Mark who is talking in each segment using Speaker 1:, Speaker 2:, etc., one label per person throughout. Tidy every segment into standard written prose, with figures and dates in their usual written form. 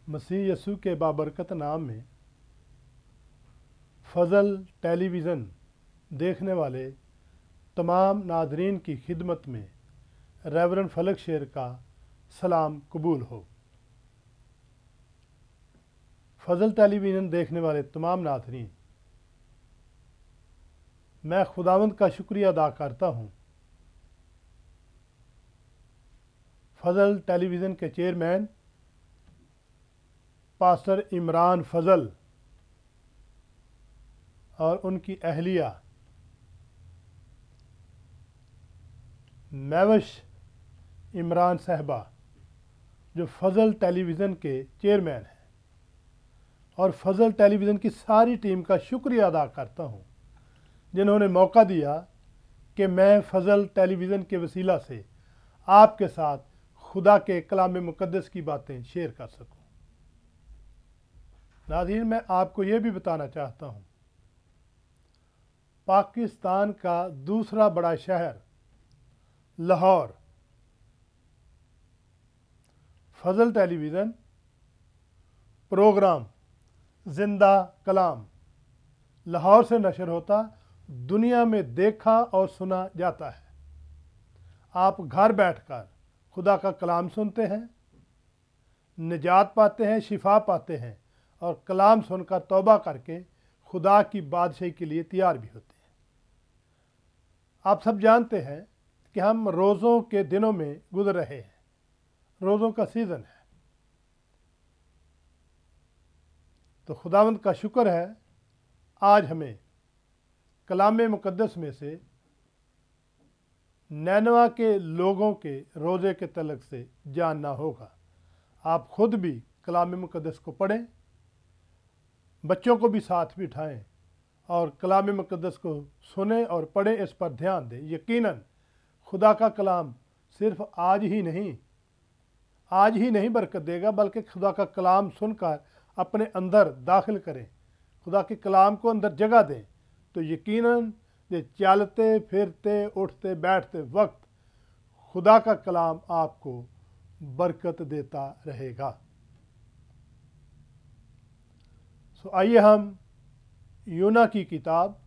Speaker 1: मसीह यसू के बाबरकत नाम में फ़ज़ल टेलीविज़न देखने वाले तमाम नादरीन की खिदमत में रेवरेंड फलक शेर का सलाम कबूल हो। फ़ज़ल टेलीविज़न देखने वाले तमाम नादरीन, मैं खुदावंद का शुक्रिया अदा करता हूँ फ़ज़ल टेलीविज़न के चेयरमैन पास्टर इमरान फ़ज़ल और उनकी अहलिया मैवश इमरान साहबा, जो फ़ज़ल टेलीविज़न के चेयरमैन हैं, और फ़ज़ल टेलीविज़न की सारी टीम का शुक्रिया अदा करता हूँ जिन्होंने मौका दिया कि मैं फ़ज़ल टेलीविज़न के वसीला से आपके साथ खुदा के कलाम मुक़द्दस की बातें शेयर कर सकूँ। नाज़रीन, मैं आपको ये भी बताना चाहता हूँ, पाकिस्तान का दूसरा बड़ा शहर लाहौर फ़ज़ल टेलीविज़न प्रोग्राम ज़िंदा कलाम लाहौर से नशर होता दुनिया में देखा और सुना जाता है। आप घर बैठकर खुदा का कलाम सुनते हैं, निजात पाते हैं, शिफा पाते हैं और कलाम सुनकर तौबा करके खुदा की बादशाही के लिए तैयार भी होते हैं। आप सब जानते हैं कि हम रोज़ों के दिनों में गुजर रहे हैं, रोज़ों का सीज़न है। तो खुदावंद का शुक्र है, आज हमें कलाम मुक़द्दस में से नैनवा के लोगों के रोज़े के तलक से जानना होगा। आप खुद भी कलाम मुक़द्दस को पढ़ें, बच्चों को भी साथ बिठाएं और कलाम मुक़द्दस को सुने और पढ़ें, इस पर ध्यान दें। यकीनन खुदा का कलाम सिर्फ आज ही नहीं बरकत देगा, बल्कि खुदा का कलाम सुनकर अपने अंदर दाखिल करें, खुदा के कलाम को अंदर जगह दें, तो यकीनन ये चलते फिरते उठते बैठते वक्त खुदा का कलाम आपको बरकत देता रहेगा। आइए हम यूना की किताब,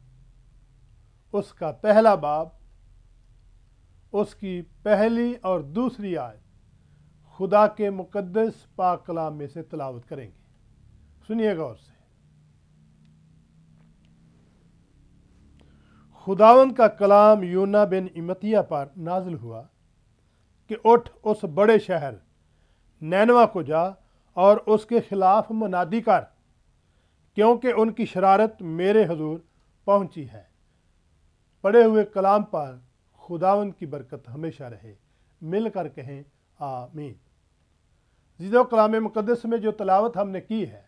Speaker 1: उसका पहला बाब, उसकी पहली और दूसरी आयत खुदा के मुक़द्दस पाक कलाम में से तिलावत करेंगे। सुनिए गौर से। खुदावंद का कलाम यूना बिन इमतिया पर नाजिल हुआ कि उठ उस बड़े शहर नैनवा को जा और उसके खिलाफ मुनादी कर, क्योंकि उनकी शरारत मेरे हजूर पहुंची है। पढ़े हुए कलाम पर खुदावंद की बरकत हमेशा रहे। मिलकर कहें आमीन। जिदो कलाम मुक़द्दस में जो तिलावत हमने की है,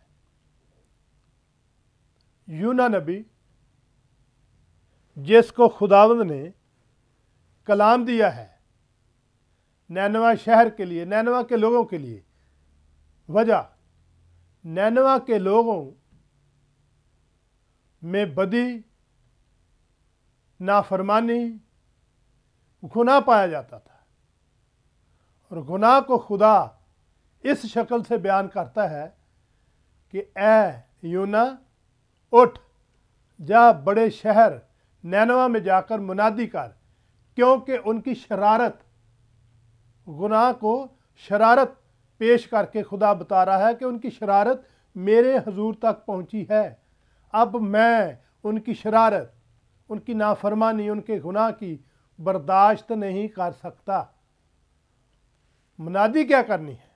Speaker 1: यूना नबी जिसको खुदावंद ने कलाम दिया है नैनवा शहर के लिए, नैनवा के लोगों के लिए, वजह नैनवा के लोगों में बदी, नाफरमानी, गुनाह पाया जाता था। और गुनाह को खुदा इस शक्ल से बयान करता है कि ए यूना, उठ जा बड़े शहर नैनवा में जाकर मुनादी कर, क्योंकि उनकी शरारत, गुनाह को शरारत पेश करके खुदा बता रहा है कि उनकी शरारत मेरे हजूर तक पहुंची है। अब मैं उनकी शरारत, उनकी नाफरमानी, उनके गुनाह की बर्दाश्त नहीं कर सकता। मुनादी क्या करनी है?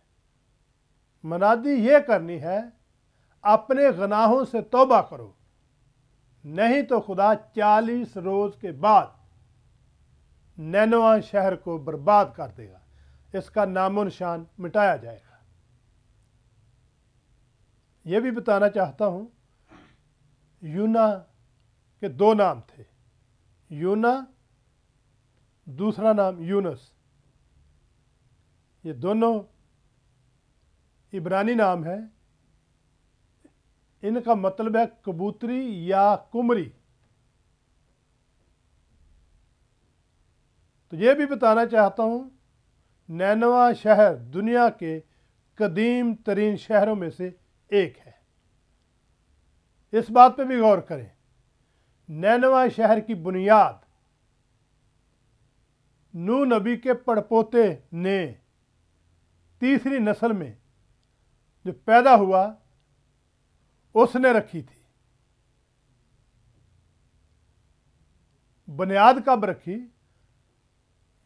Speaker 1: मुनादी ये करनी है, अपने गुनाहों से तौबा करो, नहीं तो खुदा 40 रोज के बाद नैनवा शहर को बर्बाद कर देगा, इसका नामो निशान मिटाया जाएगा। यह भी बताना चाहता हूं, यूना के दो नाम थे, यूना, दूसरा नाम यूनुस। ये दोनों इब्रानी नाम है। इनका मतलब है कबूतरी या कुमरी। तो ये भी बताना चाहता हूँ, नैनवा शहर दुनिया के कदीम तरीन शहरों में से एक है। इस बात पे भी गौर करें, नैनवा शहर की बुनियाद नूह नबी के पड़पोते ने तीसरी नस्ल में जो पैदा हुआ उसने रखी थी। बुनियाद कब रखी?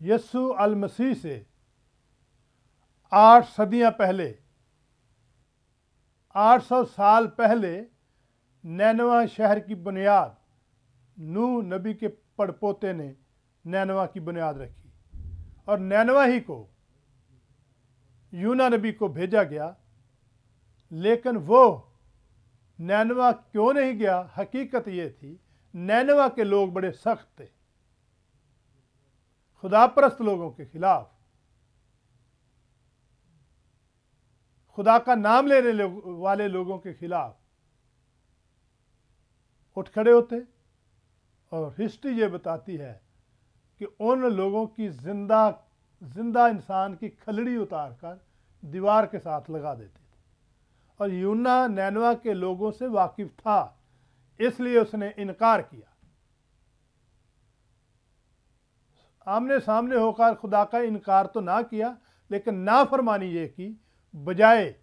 Speaker 1: यसु अल मसीह से 8 सदियां पहले, 800 साल पहले नैनवा शहर की बुनियाद नूह नबी के पड़पोते ने नैनवा की बुनियाद रखी और नैनवा ही को यूना नबी को भेजा गया। लेकिन वो नैनवा क्यों नहीं गया? हकीकत ये थी, नैनवा के लोग बड़े सख्त थे, खुदापरस्त लोगों के खिलाफ, खुदा का नाम लेने वाले लोगों के खिलाफ उठ खड़े होते। और हिस्ट्री ये बताती है कि उन लोगों की जिंदा इंसान की खलड़ी उतार कर दीवार के साथ लगा देते थे। और यूना नैनवा के लोगों से वाकिफ था, इसलिए उसने इनकार किया। आमने सामने होकर खुदा का इनकार तो ना किया, लेकिन नाफरमानी ये की, बजाय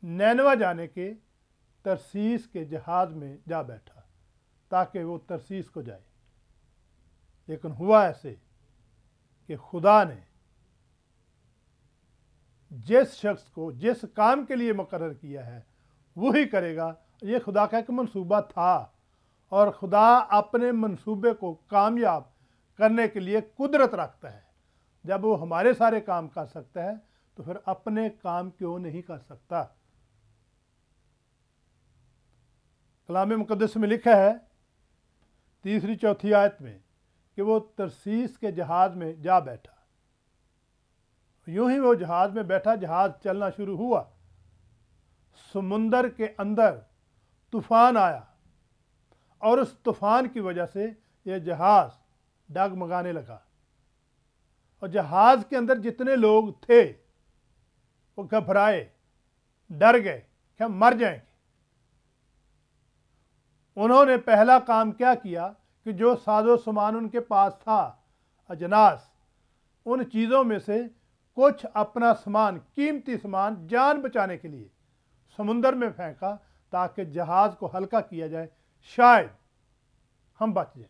Speaker 1: नैनवा जाने के तरसीस के जहाज में जा बैठा ताकि वो तरसीस को जाए। लेकिन हुआ ऐसे कि खुदा ने जिस शख्स को जिस काम के लिए मुकर्रर किया है वही करेगा, ये खुदा का एक मंसूबा था। और खुदा अपने मंसूबे को कामयाब करने के लिए कुदरत रखता है। जब वो हमारे सारे काम कर सकता है तो फिर अपने काम क्यों नहीं कर सकता? कलाम मुकद्दस में लिखा है 3-4 आयत में कि वो तरसीस के जहाज में जा बैठा। यूं ही वो जहाज में बैठा, जहाज चलना शुरू हुआ, समुंदर के अंदर तूफान आया और उस तूफान की वजह से यह जहाज डगमगाने लगा। और जहाज के अंदर जितने लोग थे वो घबराए, डर गए कि हम मर जाएंगे। उन्होंने पहला काम क्या किया कि जो साजो सामान उनके पास था, अजनास, उन चीज़ों में से कुछ अपना सामान, कीमती सामान जान बचाने के लिए समुंदर में फेंका ताकि जहाज को हल्का किया जाए, शायद हम बच जाएं।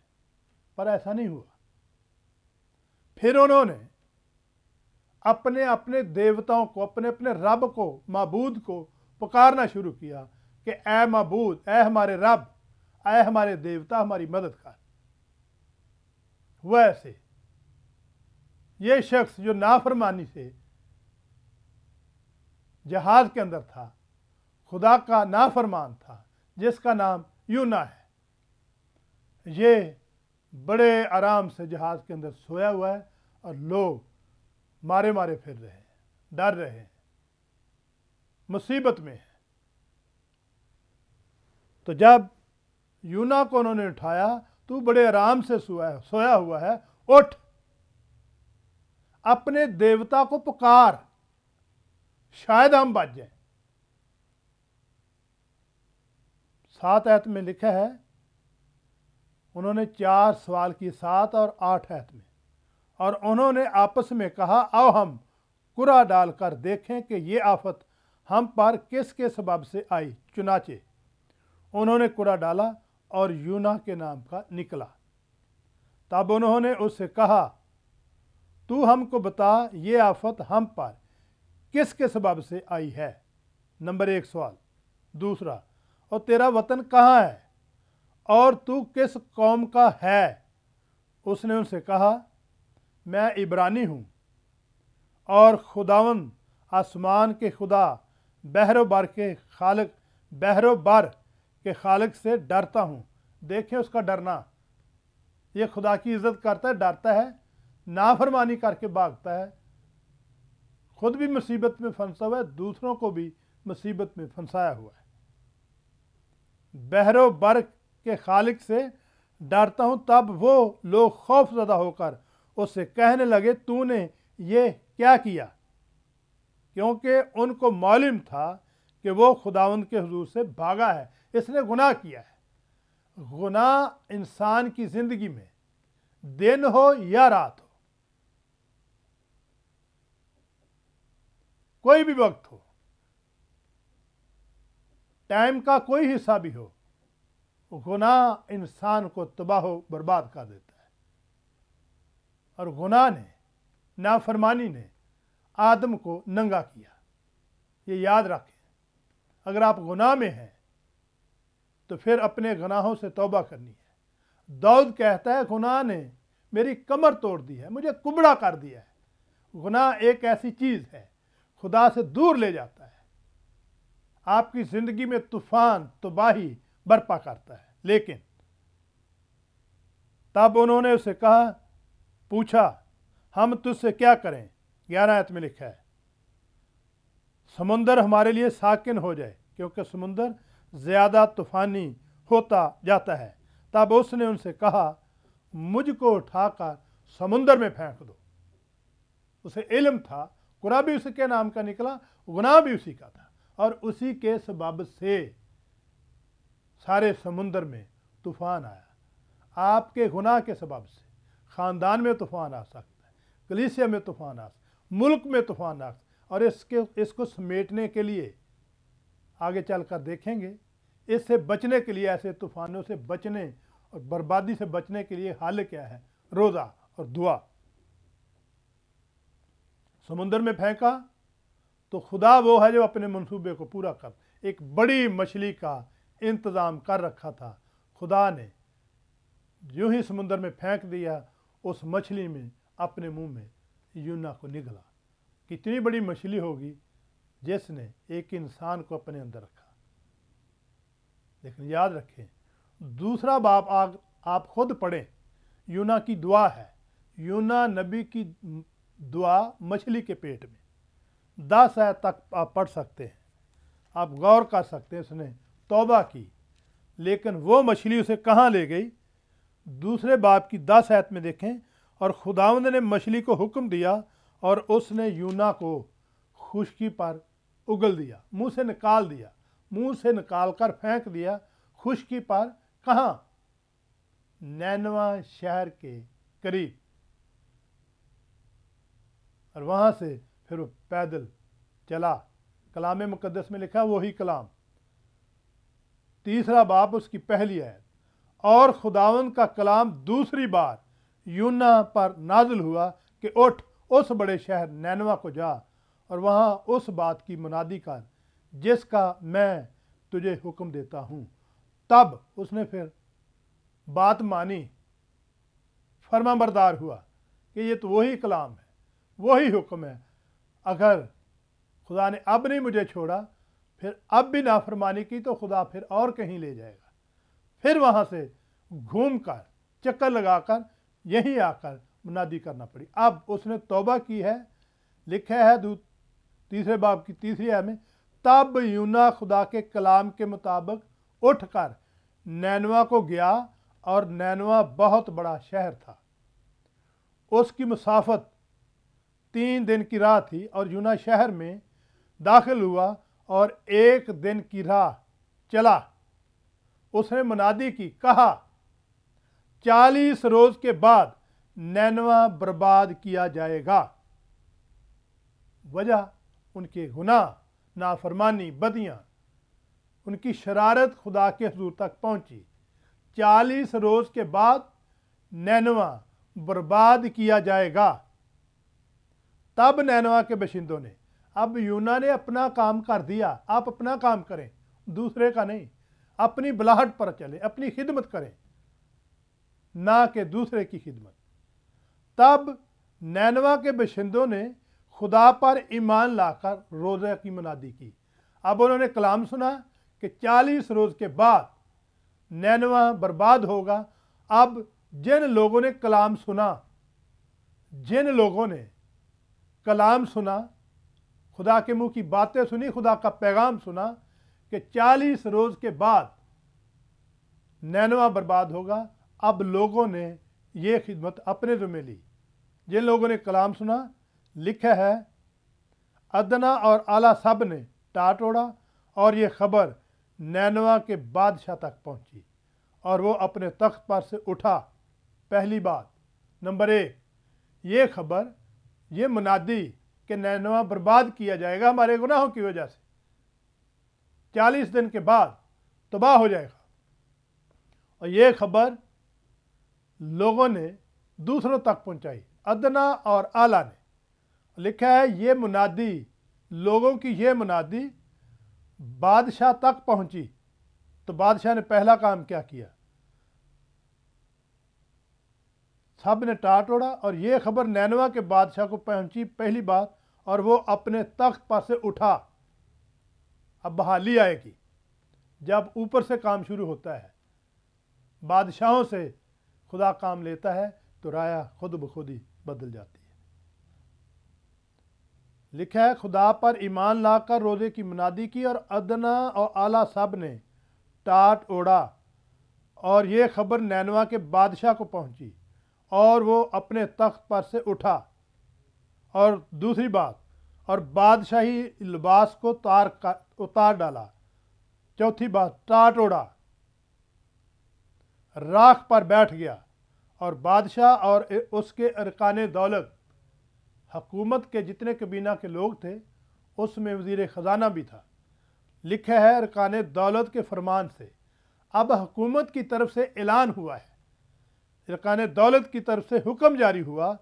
Speaker 1: पर ऐसा नहीं हुआ। फिर उन्होंने अपने अपने देवताओं को, अपने अपने रब को, माबूद को पुकारना शुरू किया कि ऐ माबूद, ऐ हमारे रब, ऐ हमारे देवता, हमारी मदद कर। वैसे ये शख्स जो नाफरमानी से जहाज के अंदर था, खुदा का नाफरमान था, जिसका नाम यूना है, ये बड़े आराम से जहाज के अंदर सोया हुआ है और लोग मारे मारे फिर रहे हैं, डर रहे हैं, मुसीबत में है। तो जब यूना को उन्होंने उठाया, तू बड़े आराम से सोया हुआ है, उठ, अपने देवता को पुकार, शायद हम बच जाएं। 7 आयत में लिखा है, उन्होंने 4 सवाल किए, 7 और 8 आयत में, और उन्होंने आपस में कहा, आओ हम कुरा डालकर देखें कि ये आफत हम पर किसके सबब से आई। चुनाचे उन्होंने कुरा डाला और यूना के नाम का निकला। तब उन्होंने उससे कहा, तू हमको बता, ये आफत हम पर किसके सबब से आई है। नंबर 1 सवाल। दूसरा, और तेरा वतन कहाँ है और तू किस कौम का है? उसने उनसे कहा, मैं इब्रानी हूँ और खुदावंद आसमान के खुदा बहरो बर के खालिक से डरता हूँ। देखें उसका डरना, ये खुदा की इज्जत करता है, डरता है, नाफरमानी करके भागता है, खुद भी मुसीबत में फंसा हुआ है, दूसरों को भी मुसीबत में फंसाया हुआ है। बहरो बर के खालिक से डरता हूँ। तब वो लोग खौफजदा होकर उससे कहने लगे तूने ये क्या किया, क्योंकि उनको मालूम था कि वो खुदावंद के हुजूर से भागा है, इसने गुनाह किया है। गुनाह इंसान की ज़िंदगी में दिन हो या रात हो, कोई भी वक्त हो, टाइम का कोई हिस्सा भी हो, गुनाह इंसान को तबाह बर्बाद कर देता है। और गुनाह ने, नाफरमानी ने आदम को नंगा किया। ये याद रखें, अगर आप गुनाह में हैं तो फिर अपने गुनाहों से तौबा करनी है। दाऊद कहता है गुनाह ने मेरी कमर तोड़ दी है, मुझे कुबड़ा कर दिया है। गुनाह एक ऐसी चीज़ है, खुदा से दूर ले जाता है, आपकी ज़िंदगी में तूफान तबाही बर्पा करता है। लेकिन तब उन्होंने उसे कहा, पूछा हम तुझसे क्या करें। 11 आयत में लिखा है समुंदर हमारे लिए साकिन हो जाए, क्योंकि समुंदर ज़्यादा तूफानी होता जाता है। तब उसने उनसे कहा मुझको उठाकर समुंदर में फेंक दो। उसे इल्म था, कुरा भी उसी के नाम का निकला, गुनाह भी उसी का था, और उसी के सबब से सारे समुंदर में तूफान आया। आपके गुनाह के सबब से ख़ानदान में तूफान आ सकता है, कलीसिया में तूफान आ सकता है, मुल्क में तूफान आ सकता है। और इसको समेटने के लिए आगे चलकर देखेंगे, इससे बचने के लिए, ऐसे तूफानों से बचने और बर्बादी से बचने के लिए हल क्या है? रोज़ा और दुआ। समुंदर में फेंका तो खुदा वो है जो अपने मंसूबे को पूरा कर। एक बड़ी मछली का इंतज़ाम कर रखा था, खुदा ने यूं ही समुंदर में फेंक दिया, उस मछली में अपने मुंह में यूना को निगला। कितनी बड़ी मछली होगी जिसने एक इंसान को अपने अंदर रखा। लेकिन याद रखें, दूसरा बाब आप खुद पढ़ें, यूना की दुआ है, यूना नबी की दुआ मछली के पेट में। 10 आयत तक आप पढ़ सकते हैं, आप गौर कर सकते हैं। उसने तौबा की, लेकिन वो मछली उसे कहाँ ले गई? दूसरे बाब की 10 आयत में देखें, और खुदावंद ने मछली को हुक्म दिया और उसने यूना को खुशकी पर उगल दिया, मुंह से निकाल दिया, मुंह से निकाल कर फेंक दिया खुशकी पर। कहाँ? नैनवा शहर के करीब। और वहाँ से फिर वो पैदल चला। कलाम मुकद्दस में लिखा वही कलाम, तीसरा बाब उसकी पहली आयत। और खुदावंद का कलाम दूसरी बार यूना पर नाजिल हुआ कि उठ उस बड़े शहर नैनवा को जा और वहाँ उस बात की मुनादी कर जिसका मैं तुझे हुक्म देता हूँ। तब उसने फिर बात मानी, फरमाबरदार हुआ कि ये तो वही कलाम है, वही हुक्म है। अगर खुदा ने अब नहीं मुझे छोड़ा, फिर अब भी नाफरमानी की, तो खुदा फिर और कहीं ले जाएगा। फिर वहाँ से घूम कर चक्कर लगाकर यहीं आकर मुनादी करना पड़ी। अब उसने तौबा की है। लिखा है तीसरे बाब की तीसरी आयत में, तब यूना खुदा के कलाम के मुताबिक उठकर नैनवा को गया, और नैनवा बहुत बड़ा शहर था, उसकी मुसाफत 3 दिन की राह थी। और यूना शहर में दाखिल हुआ और 1 दिन की राह चला। उसने मुनादी की, कहा 40 रोज के बाद नैनवा बर्बाद किया जाएगा। वजह उनके गुनाह, नाफरमानी, बदियाँ, उनकी शरारत खुदा के हुजूर तक पहुंची। 40 रोज के बाद नैनवा बर्बाद किया जाएगा। तब नैनवा के बशिंदों ने, अब यूना ने अपना काम कर दिया, आप अपना काम करें, दूसरे का नहीं। अपनी बुलाहट पर चले, अपनी खिदमत करें, ना कि दूसरे की खिदमत। तब नैनवा के बशिंदों ने खुदा पर ईमान लाकर रोज़ा की मुनादी की। अब उन्होंने कलाम सुना कि 40 रोज़ के बाद नैनवा बर्बाद होगा। अब जिन लोगों ने कलाम सुना, जिन लोगों ने कलाम सुना, खुदा के मुंह की बातें सुनी, खुदा का पैगाम सुना कि 40 रोज़ के बाद नैनवा बर्बाद होगा, अब लोगों ने ये खिदमत अपने ज़िम्मे ली। जिन लोगों ने कलाम सुना, लिखा है अदना और आला सब ने टाट ओढ़ा और ये खबर नैनवा के बादशाह तक पहुंची और वो अपने तख्त पर से उठा। पहली बात, नंबर 1, ये खबर, ये मुनादी कि नैनवा बर्बाद किया जाएगा हमारे गुनाहों की वजह से, 40 दिन के बाद तबाह हो जाएगा। और ये खबर लोगों ने दूसरों तक पहुंचाई, अदना और आला ने। लिखा है ये मुनादी, लोगों की ये मुनादी बादशाह तक पहुंची। तो बादशाह ने पहला काम क्या किया? सब ने टाट ओढ़ा और ये खबर नैनवा के बादशाह को पहुंची, पहली बात, और वो अपने तख्त पर से उठा। अब बहाली आएगी जब ऊपर से काम शुरू होता है, बादशाहों से खुदा काम लेता है तो राया खुद ब खुद ही बदल जाती है। लिखा है खुदा पर ईमान लाकर रोजे की मुनादी की और अदना और आला सब ने टाट ओढ़ा और ये खबर नैनवा के बादशाह को पहुंची और वो अपने तख्त पर से उठा। और दूसरी बात, और बादशाही लिबास को उतार डाला। चौथी बात, टाट ओढ़ा, राख पर बैठ गया और बादशाह और उसके अरकान दौलत, हुकूमत के जितने कबीना के लोग थे उसमें वज़ीर ख़जाना भी था। लिखा है अरकान दौलत के फरमान से अब हुकूमत की तरफ से ऐलान हुआ है, अरकान दौलत की तरफ से हुक्म जारी हुआ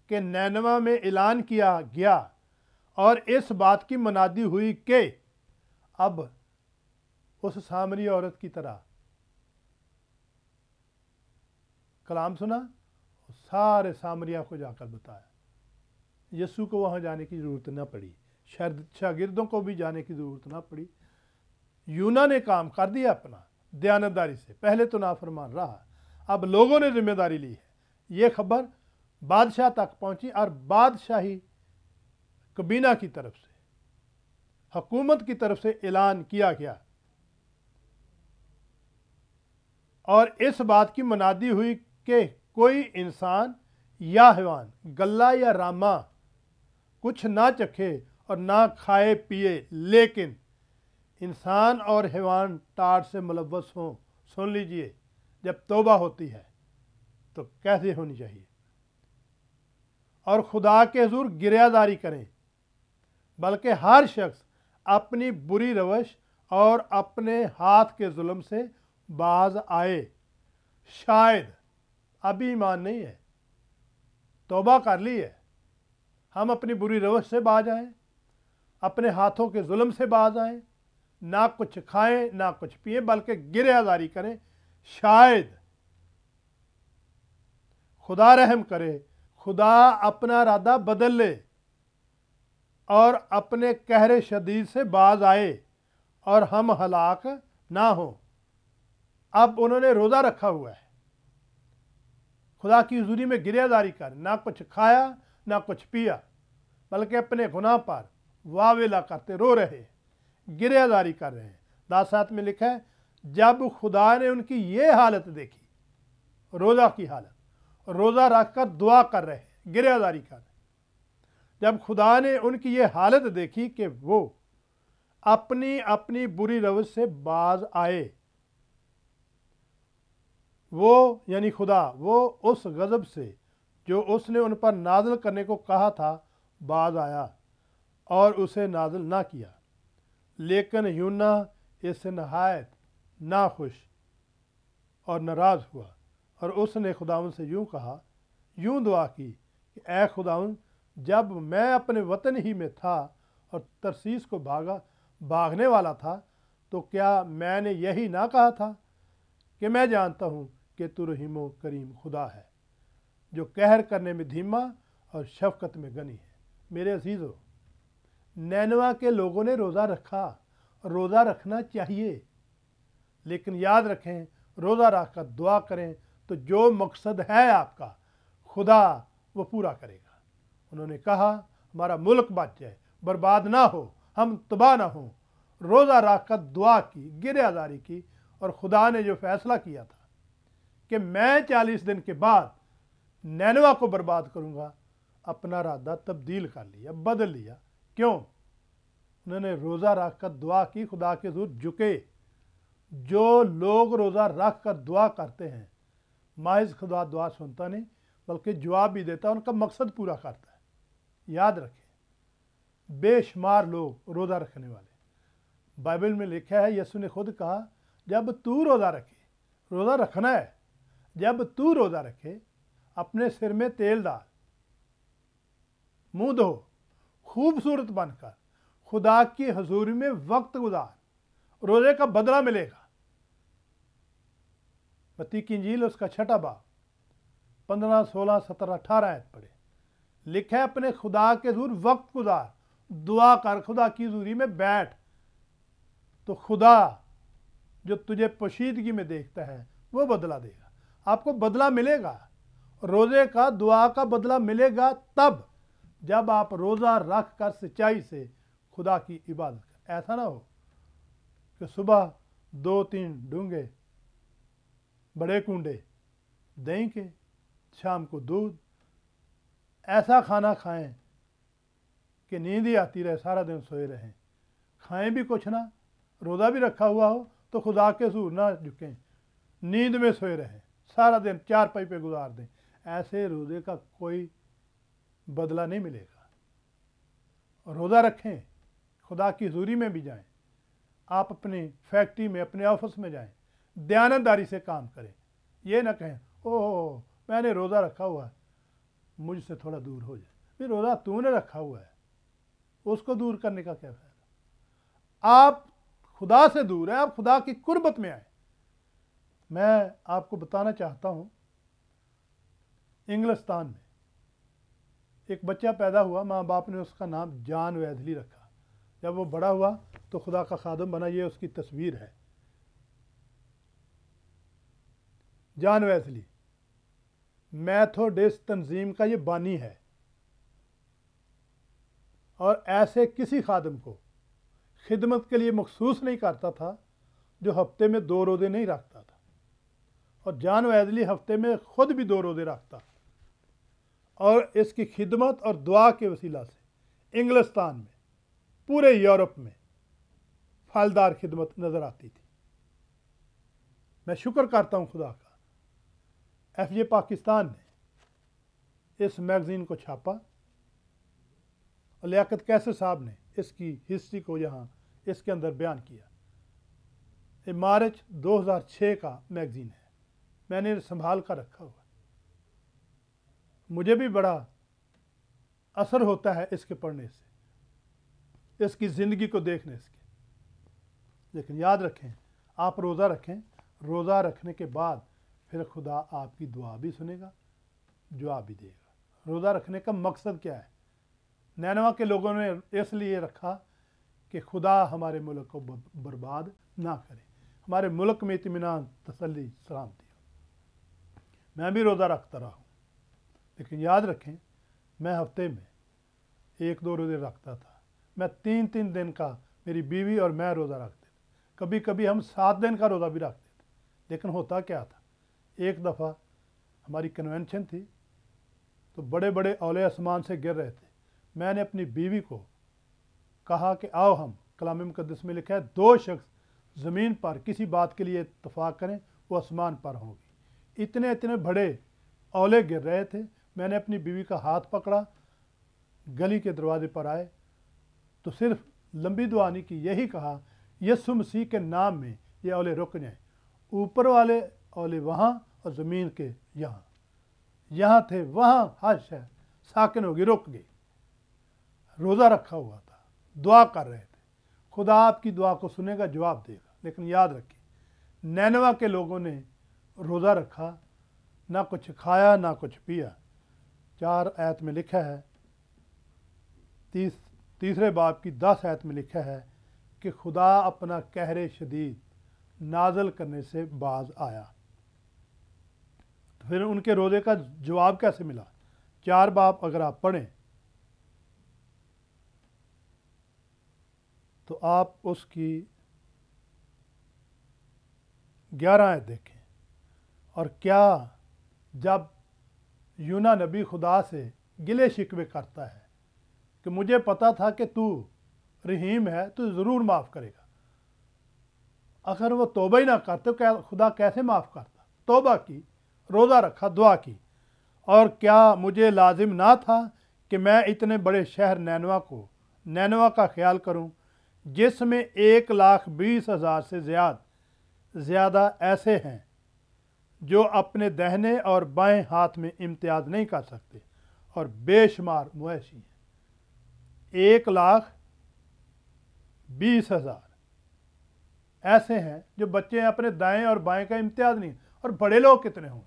Speaker 1: कि नैनवा में ऐलान किया गया और इस बात की मुनादी हुई कि अब उस सामरी औरत की तरह कलाम सुना, सारे सामरिया को जाकर बताया। यीशु को वहाँ जाने की ज़रूरत ना पड़ी, शागिर्दों को भी जाने की ज़रूरत ना पड़ी। यूना ने काम कर दिया अपना दयानतदारी से, पहले तो नाफरमान रहा, अब लोगों ने जिम्मेदारी ली है। ये खबर बादशाह तक पहुंची और बादशाही कबीना की तरफ से, हुकूमत की तरफ से ऐलान किया गया और इस बात की मुनादी हुई कि कोई इंसान या हैवान गल्ला या रामा कुछ ना चखे और ना खाए पिए, लेकिन इंसान और हैवान टाट से मुलव्वस हों। सुन लीजिए, जब तौबा होती है तो कैसे होनी चाहिए, और खुदा के हुजूर गिरयादारी करें, बल्कि हर शख्स अपनी बुरी रवश और अपने हाथ के जुल्म से बाज आए। शायद अभी ईमान नहीं है, तौबा कर ली है, हम अपनी बुरी रवश से बाज आएँ, अपने हाथों के जुल्म से बाज आएँ, ना कुछ खाएं ना कुछ पिए, बल्कि गिरयादारी करें। शायद खुदा रहम करे, खुदा अपना इरादा बदल ले और अपने कहरे शदीद से बाज आए और हम हलाक ना हो। अब उन्होंने रोज़ा रखा हुआ है, खुदा की हुजूरी में गिरयादारी कर, ना कुछ खाया ना कुछ पिया, बल्कि अपने गुनाह पर वावेला करते रो रहे, गिरयादारी कर रहे हैं। 10:7 में लिखा है जब खुदा ने उनकी ये हालत देखी, रोज़ा की हालत, रोज़ा रखकर दुआ कर रहे, गिरयादारी कर रहे, जब खुदा ने उनकी ये हालत देखी कि वो अपनी अपनी बुरी रवश से बाज आए, वो यानी खुदा, वो उस गज़ब से जो उसने उन पर नाज़िल करने को कहा था बाज आया और उसे नाज़िल ना किया। लेकिन यूना इससे नहायत नाखुश और नाराज़ हुआ और उसने खुदावन से यूँ कहा, यूँ दुआ की कि ऐ खुदावन, जब मैं अपने वतन ही में था और तरसीस को भागने वाला था, तो क्या मैंने यही ना कहा था कि मैं जानता हूँ कि तू रहीम करीम खुदा है, जो कहर करने में धीमा और शफ़क़त में गनी है। मेरे अज़ीज़ों, नैनवा के लोगों ने रोज़ा रखा, रोज़ा रखना चाहिए, लेकिन याद रखें, रोज़ा रख कर दुआ करें तो जो मकसद है आपका, खुदा वो पूरा करेगा। उन्होंने कहा हमारा मुल्क बच जाए, बर्बाद ना हो, हम तबाह ना हो। रोज़ा रख कर दुआ की, गिरयादारी की, और खुदा ने जो फ़ैसला किया था कि मैं 40 दिन के बाद नैनवा को बर्बाद करूँगा, अपना इरादा तब्दील कर लिया, बदल लिया। क्यों? उन्होंने रोज़ा रख कर दुआ की, खुदा के हुज़ूर झुके। जो लोग रोज़ा रख कर दुआ करते हैं, माहिज खुदा दुआ सुनता नहीं बल्कि जवाब भी देता है, उनका मकसद पूरा करता है। याद रखें, बेशुमार लोग रोज़ा रखने वाले, बाइबल में लिखा है, यीशु ने खुद कहा, जब तू रोज़ा रखे, रोज़ा रखना है, जब तू रोज़ा रखे अपने सिर में तेल डाल, मुंह धो, खूबसूरत बनकर खुदा की हजूरी में वक्त गुजार, रोज़े का बदला मिलेगा। मत्ती की इंजील उसका 6 बाब 15, 16, 17, 18 आयत पढ़े। लिखा है, अपने खुदा के हुज़ूर वक्त गुजार, दुआ कर, खुदा की हजूरी में बैठ, तो खुदा जो तुझे पोशीदगी में देखता है वो बदला देगा। आपको बदला मिलेगा, रोज़े का, दुआ का बदला मिलेगा तब जब आप रोज़ा रख कर सच्चाई से खुदा की इबादत करें। ऐसा ना हो कि सुबह 2-3 डूंगे बड़े कूंडे दही के, शाम को दूध, ऐसा खाना खाएं कि नींद ही आती रहे, सारा दिन सोए रहें। खाएं भी कुछ ना, रोज़ा भी रखा हुआ हो तो खुदा के हुज़ूर ना झुकें, नींद में सोए रहें, सारा दिन चारपाई पे गुजार दें। ऐसे रोज़े का कोई बदला नहीं मिलेगा। रोज़ा रखें, खुदा की हजूरी में भी जाएं, आप अपनी फैक्ट्री में, अपने ऑफिस में जाएं, दयानतदारी से काम करें। ये ना कहें, ओह मैंने रोज़ा रखा हुआ है, मुझसे थोड़ा दूर हो जाए। फिर रोज़ा तूने रखा हुआ है, उसको दूर करने का क्या फ़ायदा? आप खुदा से दूर हैं, आप खुदा की कुर्बत में आए। मैं आपको बताना चाहता हूँ, इंग्लिस्तान में एक बच्चा पैदा हुआ, माँ बाप ने उसका नाम जॉन वेस्ली रखा। जब वो बड़ा हुआ तो खुदा का खादम बना। ये उसकी तस्वीर है, जॉन वेस्ली मेथोडिस्ट तंजीम का ये बानी है। और ऐसे किसी खादम को खिदमत के लिए मखसूस नहीं करता था जो हफ्ते में 2 रोज़े नहीं रखता था। और जॉन वेस्ली हफ्ते में खुद भी 2 रोज़े रखता। और इसकी खिदमत और दुआ के वसीला से इंग्लिस्तान में, पूरे यूरोप में फलदार खिदमत नज़र आती थी। मैं शुक्र करता हूँ खुदा का, FJ पाकिस्तान ने इस मैगज़ीन को छापा और लियाकत कैसर साहब ने इसकी हिस्ट्री को यहाँ इसके अंदर बयान किया। ये मार्च 2006 का मैगज़ीन है, मैंने संभाल कर रखा हुआ। मुझे भी बड़ा असर होता है इसके पढ़ने से, इसकी ज़िंदगी को देखने से। लेकिन याद रखें, आप रोज़ा रखें, रोज़ा रखने के बाद फिर खुदा आपकी दुआ भी सुनेगा, जवाब भी देगा। रोज़ा रखने का मकसद क्या है? नैनवा के लोगों ने इसलिए रखा कि खुदा हमारे मुल्क को बर्बाद ना करे, हमारे मुल्क में इत्मीनान, तसल्ली, सलामती हो। मैं भी रोज़ा रखता रहा हूँ, लेकिन याद रखें, मैं हफ्ते में 1-2 रोज़े रखता था। मैं 3-3 दिन का, मेरी बीवी और मैं रोज़ा रखते थे। कभी कभी हम 7 दिन का रोज़ा भी रखते थे। लेकिन होता क्या था, एक दफ़ा हमारी कन्वेंशन थी तो बड़े बड़े औले आसमान से गिर रहे थे। मैंने अपनी बीवी को कहा कि आओ, हम, कलाम मुक़द्दस में लिखा है, 2 शख्स ज़मीन पर किसी बात के लिए इत्तफाक़ करें, वो आसमान पर होगी। इतने इतने बड़े औले गिर रहे थे। मैंने अपनी बीवी का हाथ पकड़ा, गली के दरवाजे पर आए तो सिर्फ लंबी दुआ नहीं की, यही कहा, यीशु मसीह के नाम में ये औले रुक जाएं। ऊपर वाले औले वहाँ और ज़मीन के यहाँ, यहाँ थे, वहाँ हश है, साकिन होगी, रुक गई। रोज़ा रखा हुआ था, दुआ कर रहे थे। खुदा आपकी दुआ को सुनेगा, जवाब देगा। लेकिन याद रखिए, नैनवा के लोगों ने रोज़ा रखा, ना कुछ खाया ना कुछ पिया। 4 आयत में लिखा है, 3 बाब की 10 आयत में लिखा है कि खुदा अपना कहरे शदीद नाजल करने से बाज आया। तो फिर उनके रोज़े का जवाब कैसे मिला? 4 बाब अगर आप पढ़ें तो आप उसकी 11 आयत देखें। और क्या, जब यूना नबी खुदा से गिले शिकवे करता है कि मुझे पता था कि तू रहीम है, तू ज़रूर माफ़ करेगा। अगर वो तौबा ही ना करते तो क्या खुदा कैसे माफ़ करता। तौबा की, रोज़ा रखा, दुआ की। और क्या मुझे लाजिम ना था कि मैं इतने बड़े शहर नैनवा का ख्याल करूं, जिसमें 1,20,000 से ज़्यादा ऐसे हैं जो अपने दाहिने और बाएं हाथ में इम्तियाज़ नहीं कर सकते, और बेशुमार मुआशी हैं। 1,20,000 ऐसे हैं जो बच्चे अपने दाएं और बाएं का इम्तियाज़ नहीं। और बड़े लोग कितने होंगे।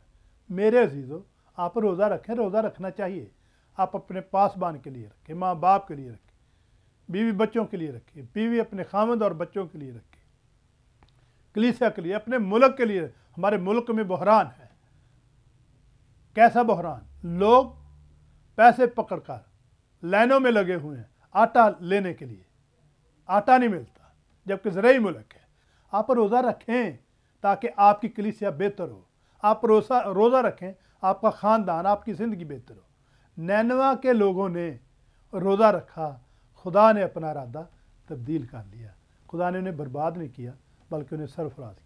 Speaker 1: मेरे अजीज़ों, आप रोज़ा रखें, रोज़ा रखना चाहिए। आप अपने पासबान के लिए रखें, माँ बाप के लिए रखें, बीवी बच्चों के लिए रखें, बीवी अपने खामद और बच्चों के लिए रखें, कलीसिया के लिए, अपने मुल्क के लिए। हमारे मुल्क में बहरान है। कैसा बहरान। लोग पैसे पकड़कर लाइनों में लगे हुए हैं आटा लेने के लिए, आटा नहीं मिलता, जबकि ज़राई मुल्क है। आप रोज़ा रखें ताकि आपकी कलीसिया बेहतर हो। आप रोज़ा रखें, आपका ख़ानदान, आपकी ज़िंदगी बेहतर हो। नैनवा के लोगों ने रोज़ा रखा, खुदा ने अपना इरादा तब्दील कर लिया। खुदा ने उन्हें बर्बाद नहीं किया बल्कि उन्हें सरफराज किया।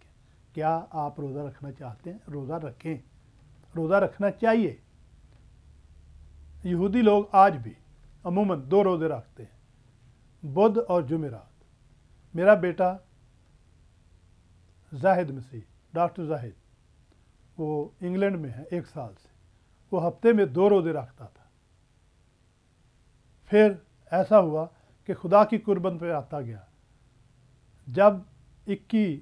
Speaker 1: क्या आप रोज़ा रखना चाहते हैं? रोज़ा रखें, रोज़ा रखना चाहिए। यहूदी लोग आज भी अमूमन 2 रोज़े रखते हैं, बुध और जुमेरात। मेरा बेटा जाहिद मसीह, डॉक्टर जाहिद, वो इंग्लैंड में है 1 साल से, वो हफ्ते में 2 रोज़े रखता था। फिर ऐसा हुआ कि खुदा की कुर्बन पे आता गया। जब 21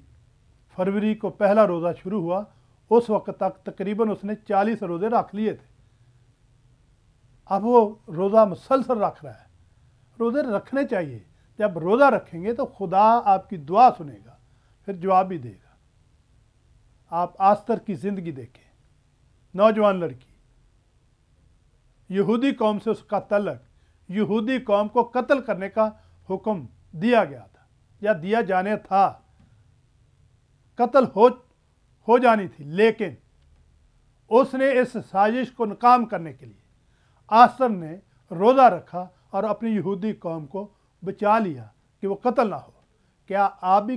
Speaker 1: फरवरी को पहला रोज़ा शुरू हुआ, उस वक्त तक तकरीबन उसने 40 रोज़े रख लिए थे। अब वो रोज़ा मुसलसल रख रहा है। रोज़े रखने चाहिए। जब रोज़ा रखेंगे तो खुदा आपकी दुआ सुनेगा, फिर जवाब भी देगा। आप आस्तर की ज़िंदगी देखें। नौजवान लड़की, यहूदी कौम से उसका तल्लक, यहूदी कौम को कत्ल करने का हुक्म दिया गया था या दिया जाने था, कत्ल हो जानी थी। लेकिन उसने इस साजिश को नाकाम करने के लिए आस्तर ने रोज़ा रखा और अपनी यहूदी कौम को बचा लिया कि वो कत्ल ना हो। क्या आप भी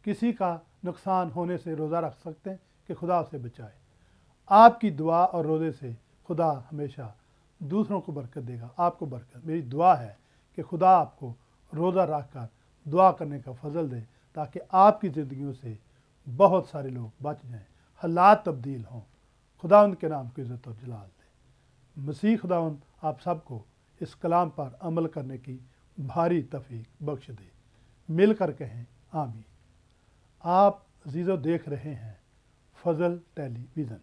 Speaker 1: किसी का नुकसान होने से रोज़ा रख सकते हैं कि खुदा उसे बचाए? आपकी दुआ और रोज़े से खुदा हमेशा दूसरों को बरकत देगा, आपको बरकत। मेरी दुआ है कि खुदा आपको रोज़ा रख कर दुआ करने का फजल दे, ताकि आपकी ज़िंदगियों से बहुत सारे लोग बच जाएं, हालात तब्दील हों। खुदा उनके नाम की इज़्ज़त और जलाल दे। मसीह खुदावंद आप सबको इस कलाम पर अमल करने की भारी तौफीक बख्श दे। मिलकर कहें आमीन। आप अज़ीज़ों देख रहे हैं फजल टेलीविज़न।